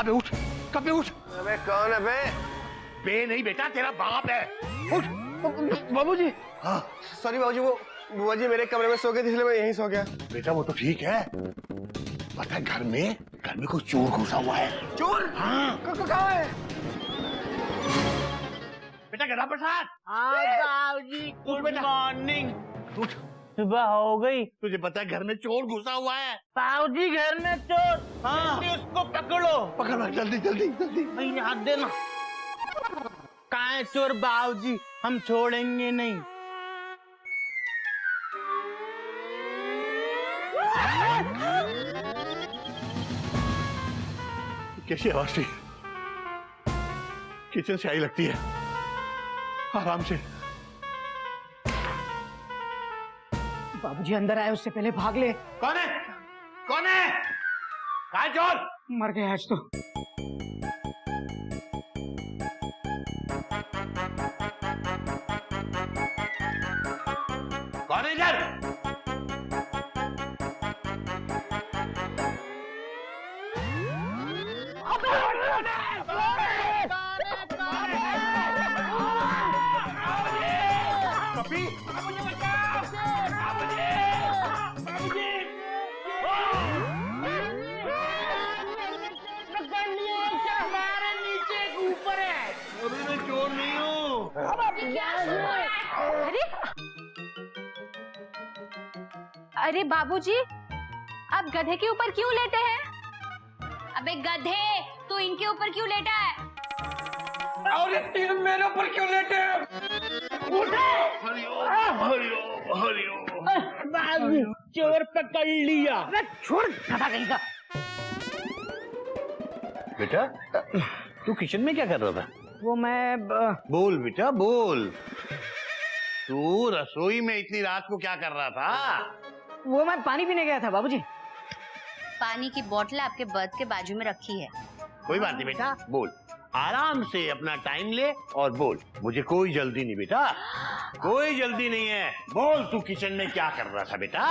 अबे उठ, कबे उठ। अबे कौन है बे? बे नहीं बेटा, तेरा बाप है। उठ। बाबूजी। हाँ सॉरी बाबूजी, वो बुआ जी मेरे कमरे में सो गए थे इसलिए मैं यहीं सो गया। बेटा वो तो ठीक है, पता है घर में कोई चोर घुसा हुआ है। चोर? हाँ कहाँ है? बेटा गधा प्रसाद। हाँ बाबूजी, गुड मॉर्निंग। उठ। सुबह हो गई। तुझे पता है घर में चोर घुसा हुआ है। बाबूजी घर में चोर। हाँ। जल्दी उसको पकड़ो। पकड़ जल्दी जल्दी जल्दी। भैया हाथ देना। कहाँ है चोर बाबूजी? हम छोड़ेंगे नहीं। कैसी आवाज थी? किचन से आई लगती है। आराम से। बाबूजी अंदर आए उससे पहले भाग ले। कौन है? कौन है? कहाँ है चोर? मर गया आज तो। कौन है इधर? पपी, मुझे बचाओ! बाबूजी! बाबूजी! हमारे नीचे ऊपर है। अभी मैं चोर नहीं हूँ। अरे अरे बाबूजी, आप गधे के ऊपर क्यों लेटे हैं? अबे गधे, तू इनके ऊपर क्यों लेटा है? और ये मेरे ऊपर क्यों लेटे हैं? हरिओम हरिओम। बाबू चोर पकड़ लिया। छोड़ गधा कहीं का। बेटा तू किचन में क्या कर रहा था? वो मैं बोल बेटा बोल। तू रसोई में इतनी रात को क्या कर रहा था? वो मैं पानी पीने गया था बाबूजी। पानी की बोतल आपके बर्थ के बाजू में रखी है। कोई बात नहीं बेटा, बोल। आराम से अपना टाइम ले और बोल। मुझे कोई जल्दी नहीं बेटा, कोई जल्दी नहीं है। बोल तू किचन में क्या कर रहा था बेटा?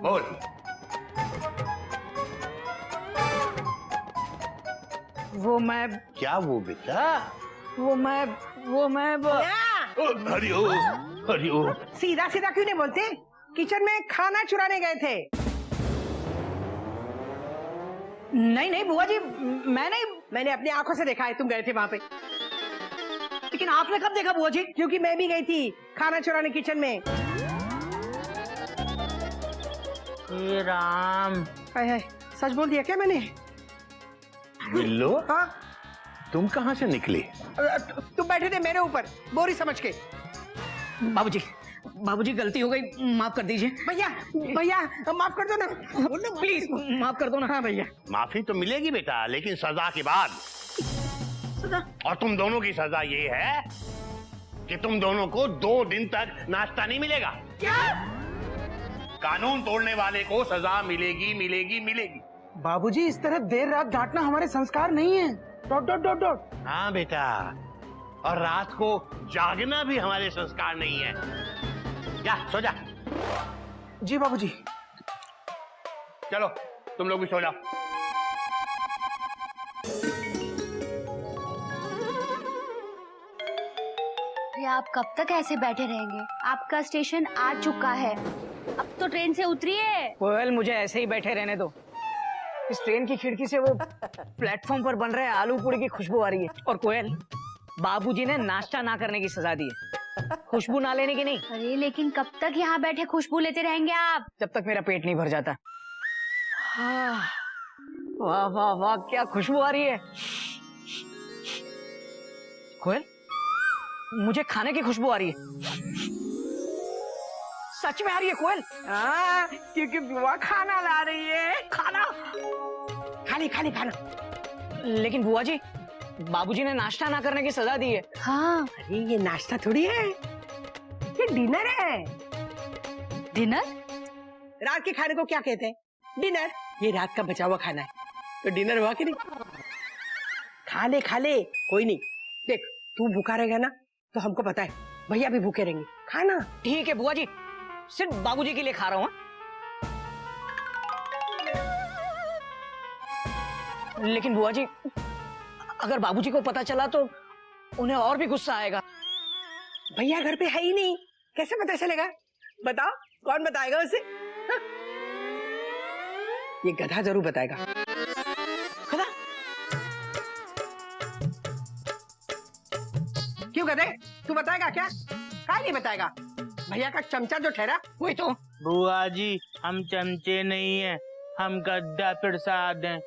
बोल। वो मैं क्या वो बेटा? वो मैं हरिओम हरिओम। सीधा सीधा क्यों नहीं बोलते? किचन में खाना चुराने गए थे। नहीं नहीं बुआ जी, मैं नहीं। मैंने अपनी आंखों से देखा है तुम गए थे वहाँ पे। लेकिन आपने कब देखा बुआ जी? क्योंकि मैं भी गई थी खाना चुराने किचन में। हे राम। हाय हाय, सच बोल दिया क्या मैंने? बिल्लो, हाँ, तुम कहाँ से निकली? तुम बैठे थे मेरे ऊपर बोरी समझ के। बाबूजी बाबूजी गलती हो गई, माफ कर दीजिए। भैया भैया माफ कर दो ना, प्लीज माफ कर दो ना। हाँ भैया। माफी तो मिलेगी बेटा, लेकिन सजा के बाद। और तुम दोनों की सजा ये है कि तुम दोनों को 2 दिन तक नाश्ता नहीं मिलेगा। क्या? कानून तोड़ने वाले को सजा मिलेगी मिलेगी मिलेगी। बाबूजी इस तरह देर रात डांटना हमारे संस्कार नहीं है। Dot dot dot dot. हाँ बेटा, और रात को जागना भी हमारे संस्कार नहीं है। जा सो जा। जी बाबूजी। चलो तुम लोग भी सो जाओ। अरे आप कब तक ऐसे बैठे रहेंगे? आपका स्टेशन आ चुका है, अब तो ट्रेन से उतरिए। कोयल मुझे ऐसे ही बैठे रहने दो। इस ट्रेन की खिड़की से वो प्लेटफॉर्म पर बन रहे आलू पूड़ी की खुशबू आ रही है। और कोयल, बाबूजी ने नाश्ता ना करने की सजा दी है, खुशबू ना लेने की नहीं। अरे लेकिन कब तक यहाँ बैठे खुशबू लेते रहेंगे आप? जब तक मेरा पेट नहीं भर जाता। हाँ, वाह वाह वाह, क्या खुशबू आ रही है। कोयल, मुझे खाने की खुशबू आ रही है। सच में आ रही है कोयल? हाँ, क्योंकि बुआ खाना ला रही है। खाना? खाली खाली खाना। लेकिन बुआ जी, बाबूजी ने नाश्ता ना करने की सजा दी है। हाँ। अरे ये नाश्ता थोड़ी है, ये डिनर है। डिनर? रात के खाने को क्या कहते हैं? डिनर। ये रात का बचा हुआ खाना है, तो डिनर हुआ कि नहीं? खा ले कोई नहीं। देख तू भूखा रहेगा ना तो हमको पता है भैया भी भूखे रहेंगे। खाना। ठीक है बुआ जी, सिर्फ बाबूजी के लिए खा रहा हूँ। लेकिन बुआ जी, अगर बाबूजी को पता चला तो उन्हें और भी गुस्सा आएगा। भैया घर पे है ही नहीं, कैसे पता चलेगा? बताओ, कौन बताएगा उसे? हाँ? ये गधा जरूर बताएगा। गधा? क्यों गधे, तू बताएगा क्या? काय नहीं बताएगा? भैया का चमचा जो ठहरा वही तो। बुआ जी, हम चमचे नहीं हैं, हम गद्दा प्रसाद हैं।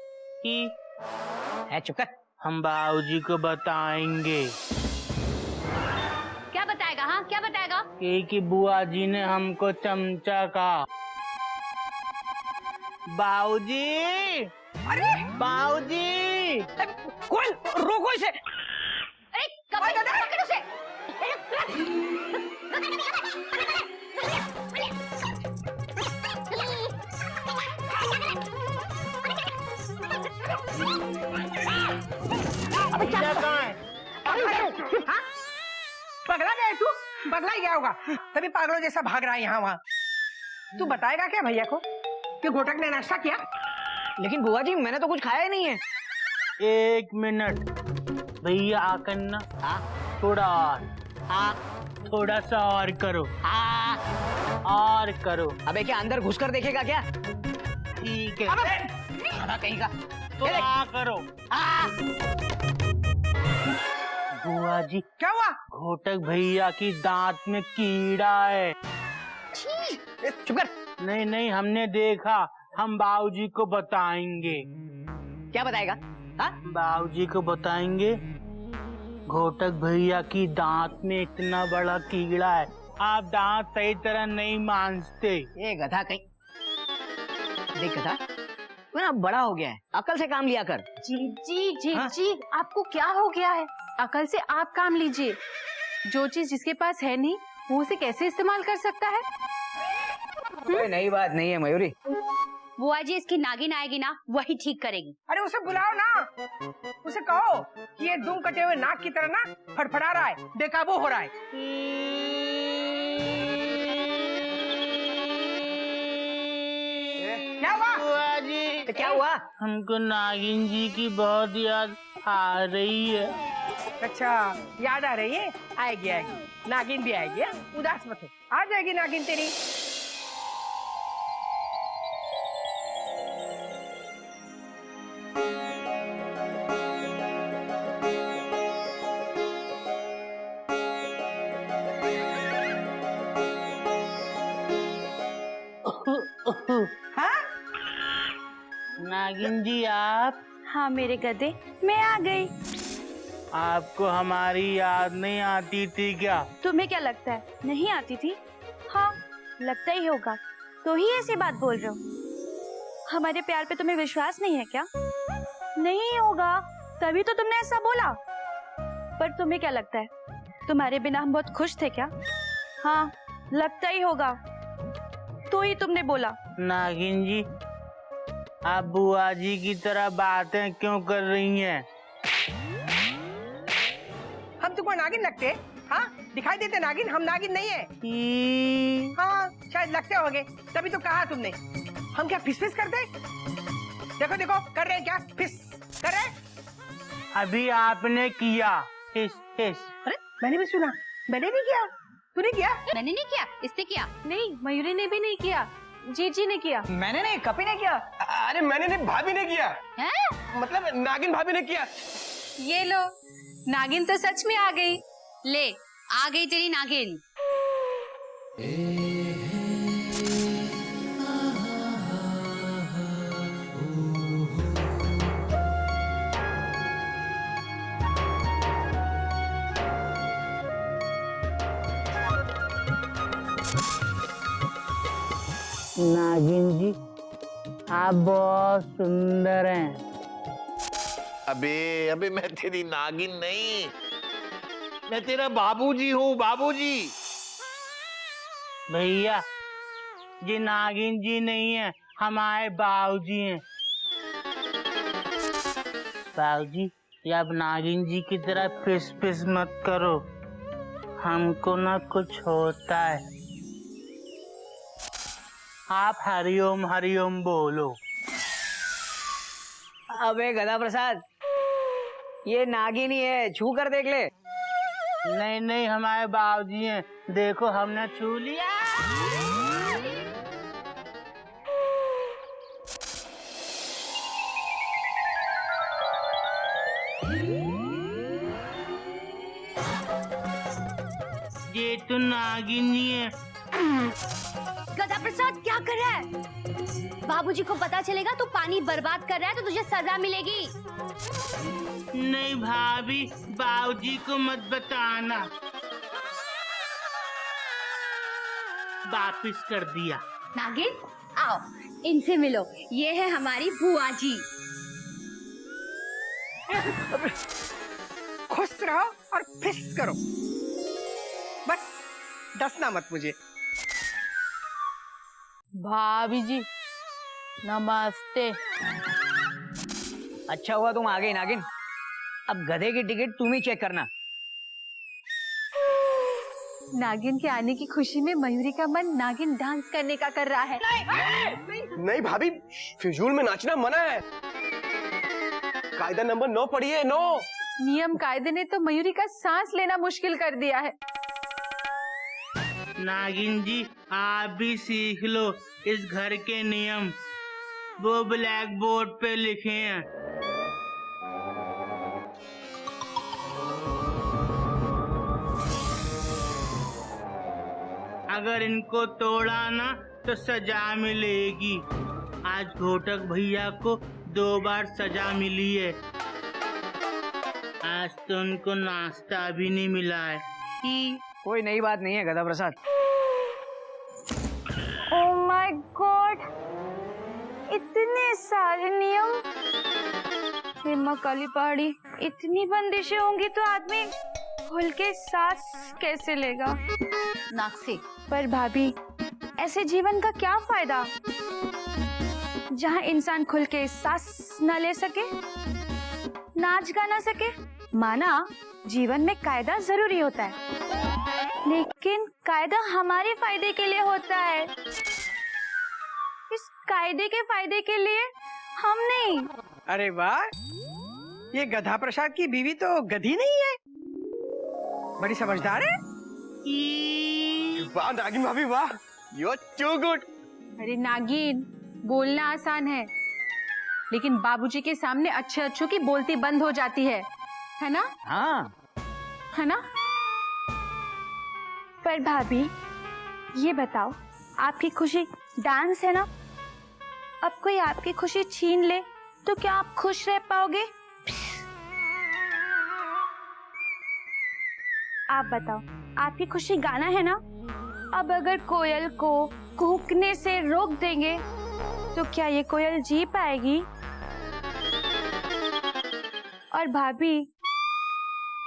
है, चुप कर। हम बाबूजी को बताएंगे क्या बताएगा? हाँ, क्या बताएगा? कि बुआ जी ने हमको चमचा कहा। बाबूजी, अरे बाबूजी, कौन? रोको इसे। अरे कब पकड़ उसे। अबे क्या कहाँ है? हाँ? पगला गया तू? पगला ही गया होगा, तभी पागलों जैसा भाग रहा है यहाँ वहाँ। तू बताएगा क्या भैया को कि घोटक ने नाश्ता किया? लेकिन बुआ जी, मैंने तो कुछ खाया ही नहीं है। 1 मिनट भैया, आकर ना थोड़ा और, थोड़ा सा और करो, और करो। अबे क्या अंदर घुसकर देखेगा क्या? ठीक है, अबे कहीं का। थोड़ा करो। बुआ जी, क्या हुआ? घोटक भैया की दांत में कीड़ा है। चुप कर। नहीं नहीं, हमने देखा, हम बाबूजी को बताएंगे। क्या बताएगा? हाँ? बाबूजी को बताएंगे, घोटक भैया की दांत में इतना बड़ा कीड़ा है, आप दांत सही तरह नहीं मांजते। ये गधा कहीं। देख गधा, तू ना बड़ा हो गया है, अकल से काम लिया कर। जी हाँ? जी, आपको क्या हो गया है? अकल से आप काम लीजिए। जो चीज जिसके पास है नहीं, वो उसे कैसे इस्तेमाल कर सकता है? कोई नई बात नहीं है मयूरी। बुआ जी, इसकी नागिन आएगी ना, वही ठीक करेगी। अरे उसे बुलाओ ना, उसे कहो कि ये दुम कटे हुए नाक की तरह ना फड़फड़ा रहा है, बेकाबू हो रहा है। क्या हुआ? बुआ जी, तो क्या हुआ? हमको नागिन जी की बहुत याद आ रही है। अच्छा, याद आ रही है? आएगी आएगी, नागिन भी आएगी। हाँ? उदास मत हो, आ जाएगी नागिन तेरी। हाँ? नागिन जी, आप? हाँ मेरे गधे, मैं आ गई। आपको हमारी याद नहीं आती थी क्या? तुम्हें क्या लगता है नहीं आती थी? हाँ, लगता ही होगा, तो ही ऐसी बात बोल रहे हो। हमारे प्यार पे तुम्हें विश्वास नहीं है क्या? नहीं होगा, तभी तो तुमने ऐसा बोला। पर तुम्हें क्या लगता है, तुम्हारे बिना हम बहुत खुश थे क्या? हाँ, लगता ही होगा, तो ही तुमने बोला। नागिन जी, आप बुआ जी की तरह बातें क्यों कर रही हैं? हम तुमको नागिन लगते? हाँ, दिखाई देते नागिन? हम नागिन नहीं है। हाँ, शायद लगते होंगे, तभी तो कहा तुमने। हम क्या फिस फिस करते? देखो देखो, कर रहे हैं क्या? फिस कर रहे? अभी आपने किया हिस हिस। अरे मैंने भी सुना। मैंने भी किया, तूने किया? मैंने नहीं किया, इसने किया। नहीं, मयूरी ने भी नहीं किया, जी ने किया। मैंने नहीं, कपी ने किया। अरे मैंने नहीं, भाभी ने किया। हैं? मतलब नागिन भाभी ने किया। ये लो, नागिन तो सच में आ गई। ले, आ गई तेरी नागिन। नागिन जी, आप बहुत सुंदर हैं। अबे अबे, मैं तेरी नागिन नहीं, मैं तेरा बाबूजी हूँ, बाबूजी। भैया, ये नागिन जी नहीं है, हमारे बाबूजी हैं। बाबूजी, ये आप नागिन जी की तरह फिस फिस मत करो, हमको ना कुछ होता है। आप हरिओम हरिओम बोलो। अबे गधा प्रसाद, ये नागिनी है, छू कर देख ले। नहीं नहीं, हमारे बाबूजी हैं, देखो हमने छू लिया। ये तो नागिनी है। गधा प्रसाद क्या कर रहा है? बाबूजी को पता चलेगा तो पानी बर्बाद कर रहा है तो तुझे सजा मिलेगी। नहीं भाभी, बाबूजी को मत बताना। वापिस कर दिया। नागिन आओ, इनसे मिलो, ये है हमारी बुआ जी। खुश रहो और फिस करो, बस डसना मत मुझे। भाभी जी नमस्ते। अच्छा हुआ तुम आ गई नागिन, अब गधे की टिकट तुम ही चेक करना। नागिन के आने की खुशी में मयूरी का मन नागिन डांस करने का कर रहा है। नहीं भाभी, फिजूल में नाचना मना है। कायदा नंबर 9 पढ़िए, 9। नियम कायदे ने तो मयूरी का सांस लेना मुश्किल कर दिया है। नागिन जी आप भी सीख लो इस घर के नियम, वो ब्लैक बोर्ड पे लिखे हैं। अगर इनको तोड़ा ना तो सजा मिलेगी। आज घोटक भैया को 2 बार सजा मिली है। आज तो उनको नाश्ता भी नहीं मिला है। कोई नई बात नहीं है गधा प्रसाद। ओह माय गॉड, इतने सारे नियम। हे माँ काली पहाड़ी, इतनी बंदिशें होंगी तो आदमी खुल के सांस कैसे लेगा? नाक से। पर भाभी, ऐसे जीवन का क्या फायदा जहाँ इंसान खुल के सांस न ले सके, नाच गा ना सके। माना जीवन में कायदा जरूरी होता है, लेकिन कायदा हमारे फायदे के लिए होता है। इस कायदे के फायदे के लिए हम नहीं। अरे वाह, ये गधा प्रसाद की बीवी तो गधी नहीं है, बड़ी समझदार है। वाह नागिन भाभी, वाह, यू आर टू गुड। अरे नागिन, बोलना आसान है, लेकिन बाबूजी के सामने अच्छे अच्छों की बोलती बंद हो जाती है ना? हाँ, है ना? पर भाभी, ये बताओ, आपकी खुशी डांस है ना? अब कोई आपकी खुशी छीन ले तो क्या आप खुश रह पाओगे? आप बताओ, आपकी खुशी गाना है ना? अब अगर कोयल को कूकने से रोक देंगे तो क्या ये कोयल जी पाएगी? और भाभी,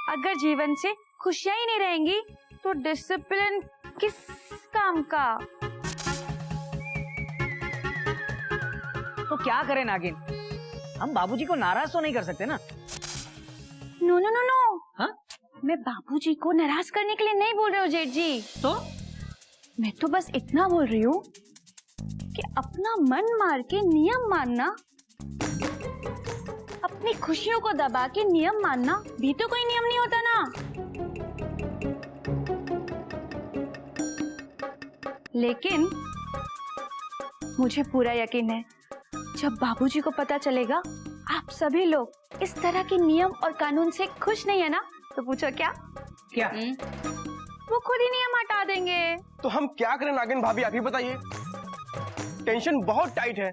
अगर जीवन से खुशियां ही नहीं रहेंगी तो डिसिप्लिन किस काम का? तो क्या करें नागिन, हम बाबूजी को नाराज तो नहीं कर सकते ना। नो नो नो नो, हाँ? मैं बाबूजी को नाराज करने के लिए नहीं बोल रही हूँ जेठ जी। तो मैं तो बस इतना बोल रही हूँ कि अपना मन मार के नियम मानना, अपनी खुशियों को दबा के नियम मानना भी तो कोई नियम नहीं होता ना। लेकिन मुझे पूरा यकीन है, जब बाबूजी को पता चलेगा आप सभी लोग इस तरह के नियम और कानून से खुश नहीं है ना, तो पूछो क्या? वो खुद ही नियम हटा देंगे। तो हम क्या करें नागिन भाभी, आप ही बताइए। टेंशन बहुत टाइट है।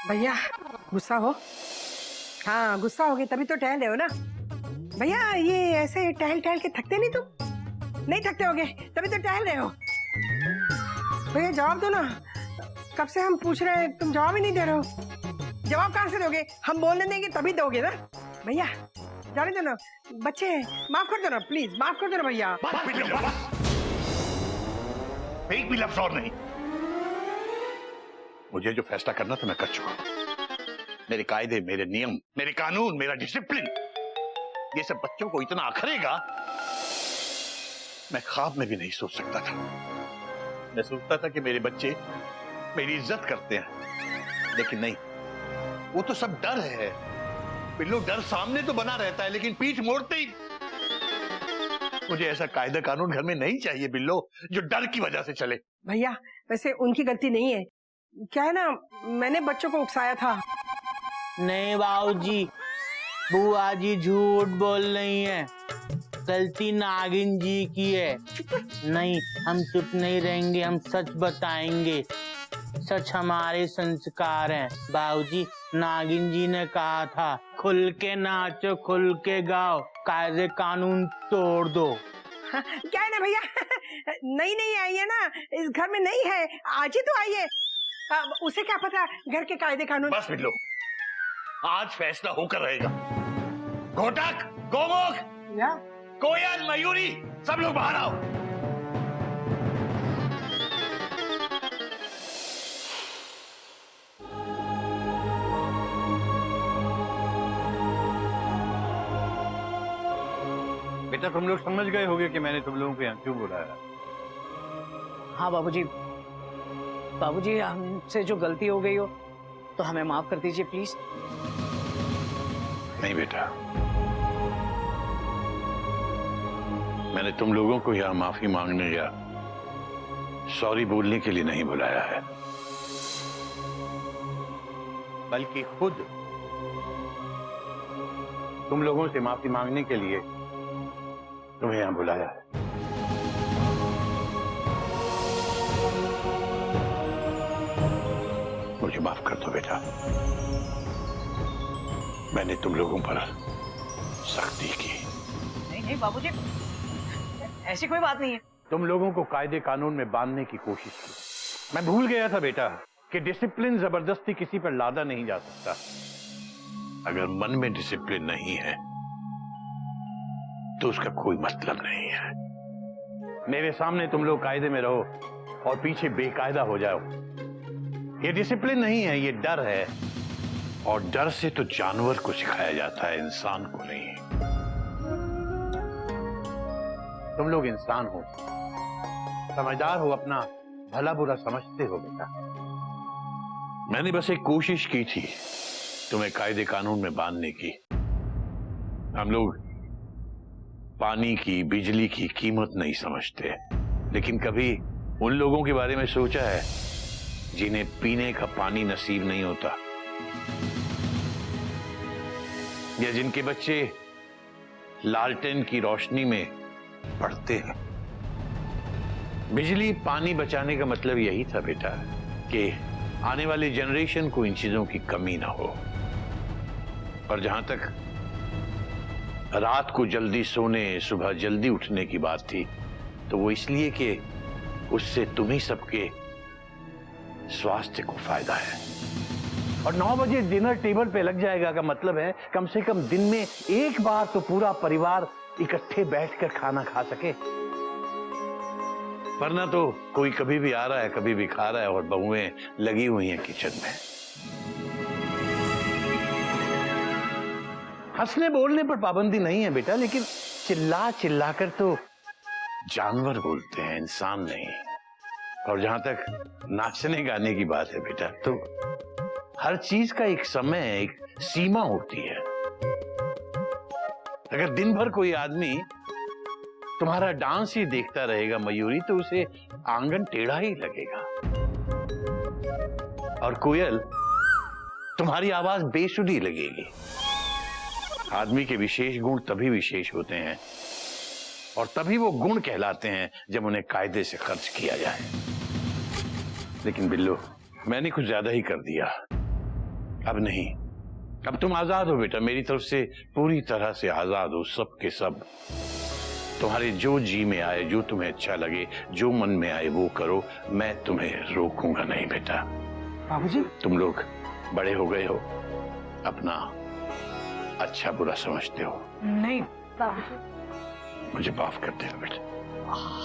भैया गुस्सा हो? हाँ गुस्सा होगे तभी तो टहल रहे हो ना भैया। ये ऐसे टहल टहल के थकते नहीं तुम? नहीं थकते होगे तभी तो टहल रहे हो। भैया जवाब दो ना, कब से हम पूछ रहे हैं तुम जवाब ही नहीं दे रहे हो। जवाब कहाँ से दोगे? हम बोलने देंगे तभी दोगे ना भैया। जाने दो ना, बच्चे हैं, माफ कर दो ना प्लीज, माफ कर दो ना भैया। एक भी लफ्ज और नहीं। मुझे जो फैसला करना था मैं कर चुका हूं। मेरे कायदे, मेरे नियम, मेरे कानून, मेरा डिसिप्लिन, ये सब बच्चों को इतना आखरेगा मैं ख्वाब में भी नहीं सोच सकता था। मैं सोचता था कि मेरे बच्चे मेरी इज्जत करते हैं, लेकिन नहीं, वो तो सब डर है। बिल्लो, डर सामने तो बना रहता है लेकिन पीठ मोड़ते ही। मुझे ऐसा कायदा कानून घर में नहीं चाहिए बिल्लो जो डर की वजह से चले। भैया वैसे उनकी गलती नहीं है, क्या है ना, मैंने बच्चों को उकसाया था। नहीं बाबूजी, बुआ जी झूठ बोल रही हैं, गलती नागिन जी की है। नहीं, हम चुप नहीं रहेंगे, हम सच बताएंगे। सच हमारे संस्कार हैं बाबूजी। नागिन जी ने कहा था खुल के नाचो, खुल के गाओ, कायदे कानून तोड़ दो। हाँ, क्या है ना भैया, नई नई आई है ना, इस घर में नहीं है, आज ही तो आई है। उसे क्या पता घर के कायदे कानून। बस बिल्लो, आज फैसला होकर रहेगा। घोटक, गोमुख, कोयल, मयूरी, सब लोग बाहर आओ। बेटा तुम लोग समझ गए होगे कि मैंने तुम लोगों को यहाँ क्यों बुलाया। हाँ बाबूजी, बाबूजी हमसे जो गलती हो गई हो तो हमें माफ कर दीजिए प्लीज। नहीं बेटा, मैंने तुम लोगों को यहाँ माफी मांगने या सॉरी बोलने के लिए नहीं बुलाया है, बल्कि खुद तुम लोगों से माफी मांगने के लिए तुम्हें यहाँ बुलाया है। मुझे माफ कर दो बेटा, मैंने तुम लोगों पर सख्ती की। नहीं नहीं बाबूजी, ऐसी कोई बात नहीं है। तुम लोगों को कायदे कानून में बांधने की कोशिश की। मैं भूल गया था बेटा कि डिसिप्लिन जबरदस्ती किसी पर लादा नहीं जा सकता। अगर मन में डिसिप्लिन नहीं है तो उसका कोई मतलब नहीं है। मेरे सामने तुम लोग कायदे में रहो और पीछे बेकायदा हो जाओ। ये डिसिप्लिन नहीं है, ये डर है। और डर से तो जानवर को सिखाया जाता है, इंसान को नहीं। तुम लोग इंसान हो, समझदार हो, अपना भला बुरा समझते हो बेटा। मैंने बस एक कोशिश की थी तुम्हें कायदे कानून में बांधने की। हम लोग पानी की, बिजली की कीमत नहीं समझते, लेकिन कभी उन लोगों के बारे में सोचा है जिन्हें पीने का पानी नसीब नहीं होता, या जिनके बच्चे लालटेन की रोशनी में पढ़ते हैं। बिजली पानी बचाने का मतलब यही था बेटा कि आने वाली जनरेशन को इन चीजों की कमी ना हो। और जहां तक रात को जल्दी सोने, सुबह जल्दी उठने की बात थी, तो वो इसलिए कि उससे तुम्ही सबके स्वास्थ्य को फायदा है। और 9 बजे डिनर टेबल पे लग जाएगा का मतलब है कम से कम दिन में एक बार तो पूरा परिवार इकट्ठे बैठकर खाना खा सके। वरना तो कोई कभी भी आ रहा है, कभी भी खा रहा है, और बहुएं लगी हुई हैं किचन में। हंसने बोलने पर पाबंदी नहीं है बेटा, लेकिन चिल्ला चिल्ला कर तो जानवर बोलते हैं, इंसान नहीं। और जहां तक नाचने गाने की बात है बेटा, तो हर चीज का एक समय, एक सीमा होती है। अगर दिन भर कोई आदमी तुम्हारा डांस ही देखता रहेगा मयूरी, तो उसे आंगन टेढ़ा ही लगेगा। और कोयल, तुम्हारी आवाज बेसुधी लगेगी। आदमी के विशेष गुण तभी विशेष होते हैं और तभी वो गुण कहलाते हैं जब उन्हें कायदे से खर्च किया जाए। लेकिन बिल्लो, मैंने कुछ ज्यादा ही कर दिया। अब नहीं, अब तुम आजाद हो बेटा, मेरी तरफ से पूरी तरह से आजाद हो, सब के सब। तुम्हारे जो जी में आए, जो तुम्हें अच्छा लगे, जो मन में आए वो करो, मैं तुम्हें रोकूंगा नहीं बेटा। बाबूजी, तुम लोग बड़े हो गए हो, अपना अच्छा बुरा समझते हो। नहीं बाबूजी। मुझे माफ कर दे बेटा।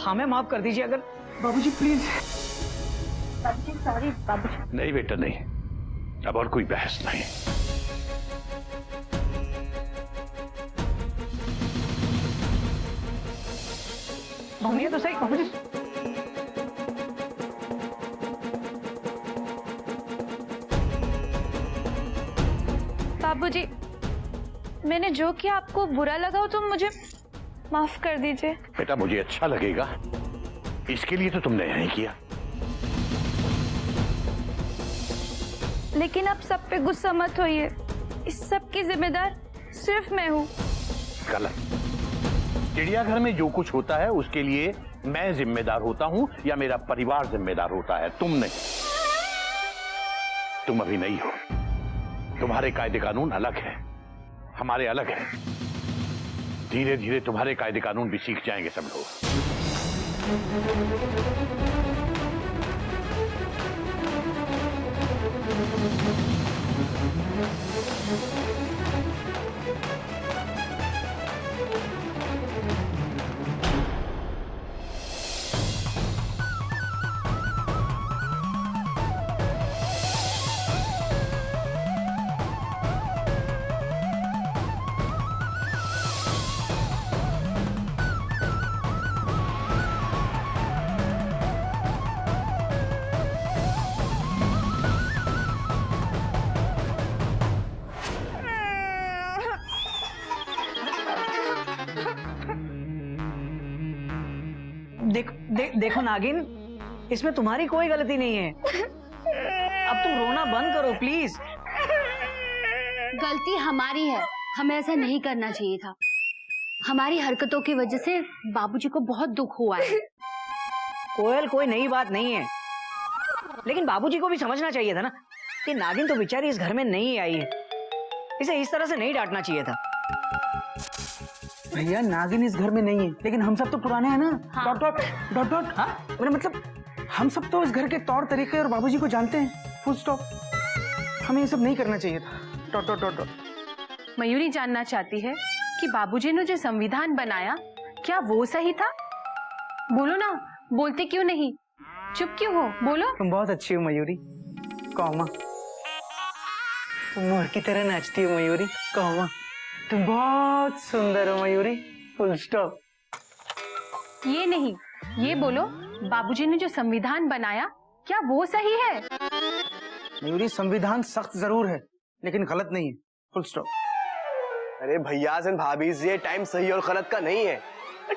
हमें माफ कर दीजिए। अगर बाबूजी प्लीज। बाबूजी सॉरी बाबूजी। नहीं बेटा नहीं, अब और कोई बहस नहीं। सुनिए तो सही बाबूजी। बाबूजी, मैंने जो किया आपको बुरा लगा हो तो मुझे माफ कर दीजिए। बेटा मुझे अच्छा लगेगा, इसके लिए तो तुमने नहीं किया। लेकिन आप सब पे गुस्सा मत होइए, इस सब की जिम्मेदार सिर्फ मैं हूँ। गलत। चिड़ियाघर में जो कुछ होता है उसके लिए मैं जिम्मेदार होता हूं या मेरा परिवार जिम्मेदार होता है, तुम नहीं। तुम अभी नहीं हो, तुम्हारे कायदे कानून अलग है, हमारे अलग है। धीरे धीरे तुम्हारे कायदे कानून भी सीख जाएंगे सब लोग। देखो नागिन, इसमें तुम्हारी कोई गलती नहीं है। अब तुम रोना बंद करो प्लीज। गलती हमारी है, हमें ऐसा नहीं करना चाहिए था। हमारी हरकतों की वजह से बाबूजी को बहुत दुख हुआ है। कोयल कोई नई बात नहीं है, लेकिन बाबूजी को भी समझना चाहिए था ना कि नागिन तो बेचारी इस घर में नहीं आई है, इसे इस तरह से नहीं डांटना चाहिए था। भैया नागिन इस घर में नहीं है, लेकिन हम सब तो पुराने हैं ना। हाँ। Dot dot dot dot. हाँ मेरा मतलब हम सब तो इस घर के तौर तरीके और बाबूजी को जानते हैं, फुल स्टॉप। हमें ये सब नहीं करना चाहिए था। Dot dot dot dot. Mayuri जानना चाहती है कि बाबूजी ने जो संविधान बनाया क्या वो सही था? बोलो ना, बोलते क्यों नहीं? चुप क्यों हो? बोलो। तुम बहुत अच्छी हो मयूरी, कौमा। तुम मोर की तरह नाचती हो मयूरी, कौमा। तुम बहुत सुंदर हो मयूरी, फुल स्टॉप। ये नहीं, ये बोलो, बाबूजी ने जो संविधान बनाया क्या वो सही है? मयूरी संविधान सख्त जरूर है, लेकिन गलत नहीं है, फुल स्टॉप। अरे भैया एंड भाभी, ये टाइम सही और गलत का नहीं है।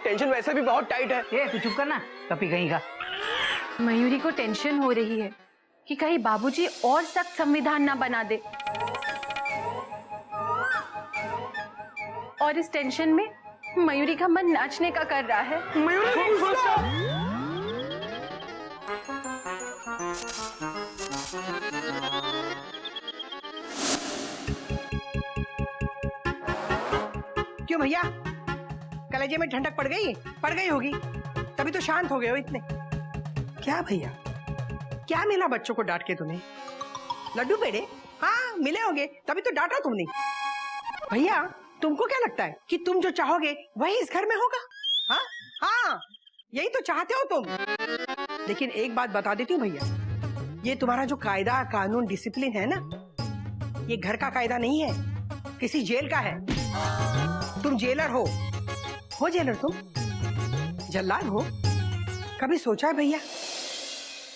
टेंशन वैसे भी बहुत टाइट है। ये तू चुप करना, कभी कहीं का। मयूरी को टेंशन हो रही है कि कहीं बाबूजी और सख्त संविधान ना बना दे, और इस टेंशन में मयूरी का मन नाचने का कर रहा है। Mayuri full stop. क्यों भैया, कलेजे में ठंडक पड़ गई? पड़ गई होगी, तभी तो शांत हो गए हो इतने। क्या भैया, क्या मिला बच्चों को डांट के तुम्हें? लड्डू पेड़े? हाँ मिले होंगे, तभी तो डांटा तुमने। भैया तुमको क्या लगता है कि तुम जो चाहोगे वही इस घर में होगा? हाँ हाँ, यही तो चाहते हो तुम। लेकिन एक बात बता देती हूँ भैया, ये तुम्हारा जो कायदा कानून डिसिप्लिन है ना, ये घर का कायदा नहीं है, किसी जेल का है। तुम जेलर हो जेलर तुम, जल्लाद हो। कभी सोचा है भैया,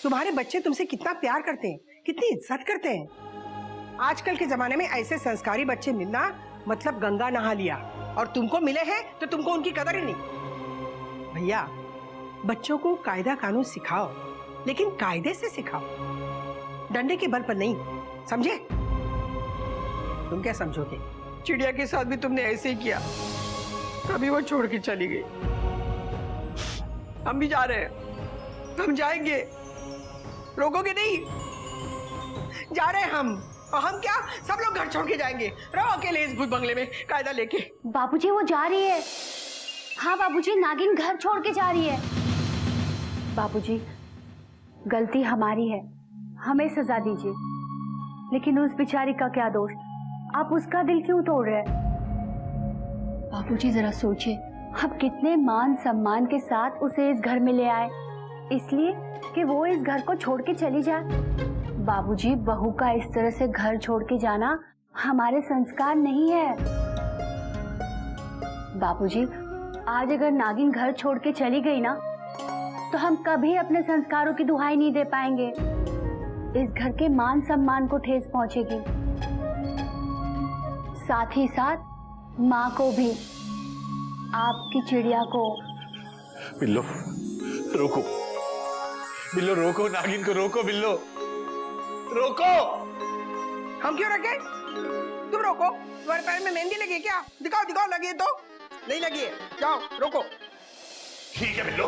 तुम्हारे बच्चे तुमसे कितना प्यार करते हैं, कितनी इज्जत करते हैं। आजकल के जमाने में ऐसे संस्कारी बच्चे मिलना मतलब गंगा नहा लिया, और तुमको मिले हैं तो तुमको उनकी कदर ही नहीं। भैया बच्चों को कायदा कानून सिखाओ, लेकिन कायदे से सिखाओ, डंडे के बल पर नहीं, समझे? तुम क्या समझोगे? चिड़िया के साथ भी तुमने ऐसे ही किया, कभी वो छोड़ के चली गई। हम भी जा रहे हैं, हम जाएंगे, रोकोगे नहीं? जा रहे हैं हम, और हम क्या सब लोग घर छोड़ के जाएंगे? रहो अकेले इस भूत बंगले में कायदा लेके। बाबूजी वो जा रही है। हाँ बाबूजी, नागिन घर छोड़ के जा रही है। बाबूजी, गलती हमारी है, हमें सजा दीजिए। लेकिन उस बेचारी का क्या दोष? आप उसका दिल क्यों तोड़ रहे हैं? बाबूजी जरा सोचिए, हम कितने मान सम्मान के साथ उसे इस घर में ले आए, इसलिए कि वो इस घर को छोड़ के चली जाए। बाबूजी, बहू का इस तरह से घर छोड़ के जाना हमारे संस्कार नहीं है। बाबूजी, आज अगर नागिन घर छोड़ के चली गई ना, तो हम कभी अपने संस्कारों की दुहाई नहीं दे पाएंगे। इस घर के मान सम्मान को ठेस पहुंचेगी, साथ ही साथ माँ को भी, आपकी चिड़िया को। बिल्लो रोको, बिल्लो रोको, नागिन को रोको, बिल्लो रोको। हम क्यों रखे? तुम रोको। तुम्हारे पैर में मेहंदी लगी है क्या? दिखाओ दिखाओ, लगी है तो? नहीं लगी है, जाओ रोको। ठीक है बिल्लो,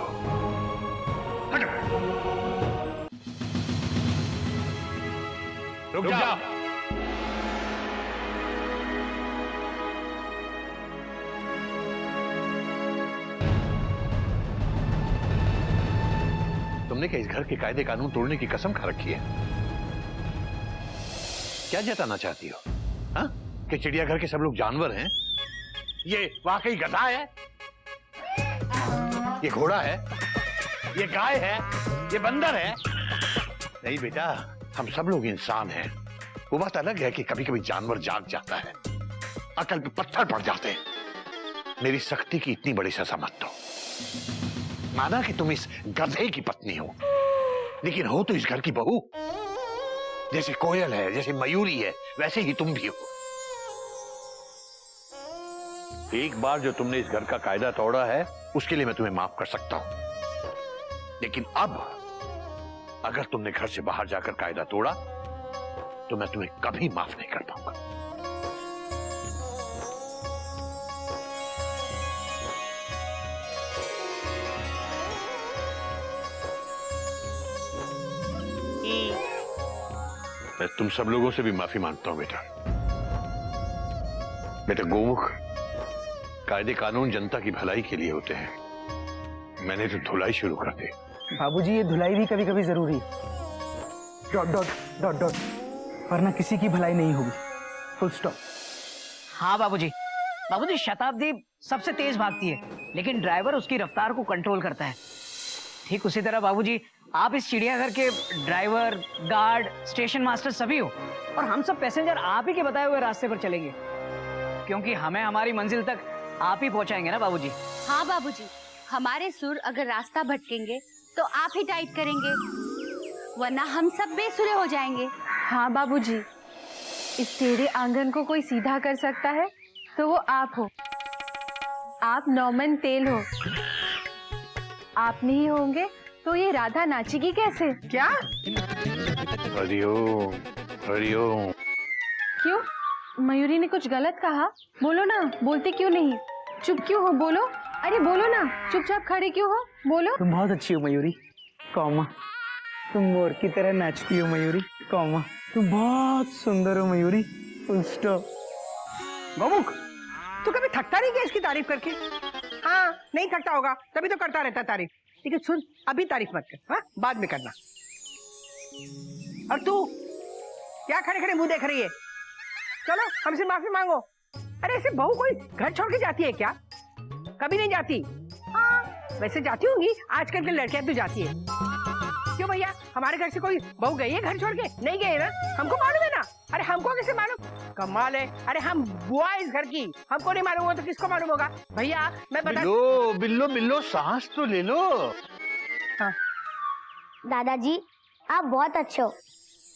रुक जा। तुमने क्या इस घर के कायदे कानून तोड़ने की कसम खा रखी है? क्या जताना चाहती हो? हाँ? कि चिड़ियाघर के सब लोग जानवर हैं? ये वाकई गधा है? ये घोड़ा है? ये गाय है? ये बंदर है? नहीं बेटा, हम सब लोग इंसान हैं। वो बात अलग है कि कभी कभी जानवर जाग जाता है, अकल पे पत्थर पड़ जाते हैं। मेरी सख्ती की इतनी बड़ी सजा मत दो। माना कि तुम इस गधे की पत्नी हो, लेकिन हो तो इस घर की बहू। जैसे कोयल है, जैसे मयूरी है, वैसे ही तुम भी हो। एक बार जो तुमने इस घर का कायदा तोड़ा है, उसके लिए मैं तुम्हें माफ कर सकता हूं, लेकिन अब अगर तुमने घर से बाहर जाकर कायदा तोड़ा, तो मैं तुम्हें कभी माफ नहीं कर पाऊंगा। मैं तुम सब लोगों से भी माफी मांगता हूं बेटा। बेटा गोमुख, कायदे कानून जनता की भलाई के लिए होते हैं। मैंने तो धुलाई शुरू कर दी। बाबूजी, ये धुलाई भी कभी कभी जरूरी। डॉट डॉट डॉट डॉट, वरना किसी की भलाई नहीं होगी। Full stop. हाँ बाबूजी। बाबूजी, शताब्दी सबसे तेज भागती है, लेकिन ड्राइवर उसकी रफ्तार को कंट्रोल करता है। ठीक उसी तरह बाबूजी, आप इस चिड़ियाघर के ड्राइवर, गार्ड, स्टेशन मास्टर सभी हो, और हम सब पैसेंजर आप ही के बताए हुए रास्ते पर चलेंगे, क्योंकि हमें हमारी मंजिल तक आप ही पहुंचाएंगे ना बाबूजी। हाँ बाबूजी, हमारे सुर अगर रास्ता भटकेंगे तो आप ही टाइट करेंगे, वरना हम सब बेसुरे हो जाएंगे। हाँ बाबूजी, इस टेढ़े आंगन को कोई सीधा कर सकता है तो वो आप हो। आप नॉर्मन तेल हो। आप नहीं होंगे तो ये राधा नाचेगी कैसे? क्या? हरिओम हरिओम। क्यों? मयूरी ने कुछ गलत कहा? बोलो ना, बोलती क्यों नहीं? चुप क्यों हो? बोलो, अरे बोलो ना, चुपचाप खड़े क्यों हो? बोलो। तुम बहुत अच्छी हो मयूरी, कौमा। तुम मोर की तरह नाचती हो मयूरी, कौमा। तुम बहुत सुंदर हो मयूरी, फुल स्टॉप। गोमुख, तू कभी थकता नहीं क्या इसकी तारीफ करके? हाँ, नहीं थकता होगा, तभी तो करता रहता तारीफ। लेकिन सुन, अभी तारीफ मत कर, हाँ? बाद में करना। और तू क्या खड़े खड़े मुंह देख रही है? चलो हमसे माफी मांगो। अरे ऐसे बहू कोई घर छोड़ के जाती है क्या? कभी नहीं जाती। हाँ, वैसे जाती होंगी, आजकल के लड़कियां तो जाती है। क्यों भैया, हमारे घर से कोई बहू गई है घर छोड़ के? नहीं गई ना, हमको मालूम है ना। अरे हमको कैसे मालूम? कमाल है। अरे हम बुआ इस घर की, हमको नहीं मालूम हो तो किसको मालूम होगा? भैया मैं बता। बिल्लो बिल्लो बिल्लो, सांस तो ले लो। हाँ। दादाजी, आप बहुत अच्छे हो।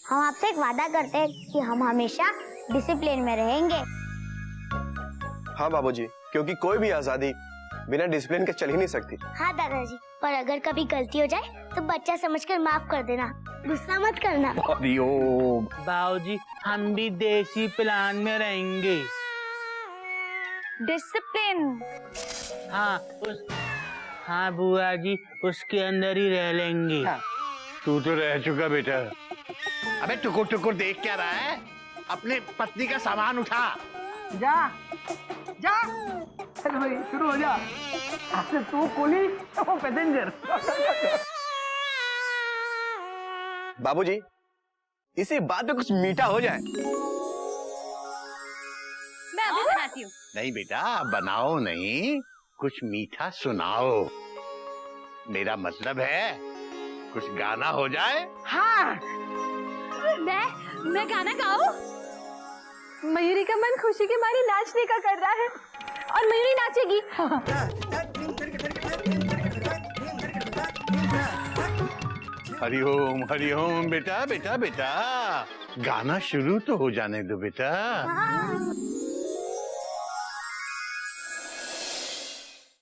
हम आपसे एक वादा करते हैं कि हम हमेशा डिसिप्लिन में रहेंगे। हाँ बाबूजी, क्योंकि कोई भी आजादी बिना डिसिप्लिन के चल ही नहीं सकती। हाँ दादाजी, पर अगर कभी गलती हो जाए तो बच्चा समझकर माफ कर देना, गुस्सा मत करना। हरिओम। बाबूजी, हम भी देसी प्लान में रहेंगे। डिसिप्लिन। हाँ बुआ जी, उसके अंदर ही रह लेंगे। तू तो रह चुका बेटा। अबे टुकुर टुकुर देख क्या रहा है? अपने पत्नी का सामान उठा। जा जा, चल भाई शुरू हो जा। अब से तू कुली, वो पैसेंजर। बाबूजी, इसी बात पे कुछ मीठा हो जाए। मैं अभी बनाती हूँ। नहीं बेटा, बनाओ नहीं, कुछ मीठा सुनाओ। मेरा मतलब है कुछ गाना हो जाए। हाँ, मैं गाना गाऊं? मयूरी का मन खुशी के मारे नाचने का कर रहा है और मयूरी नाचेगी। हरिओम बेटा बेटा बेटा, गाना शुरू तो हो जाने दो बेटा।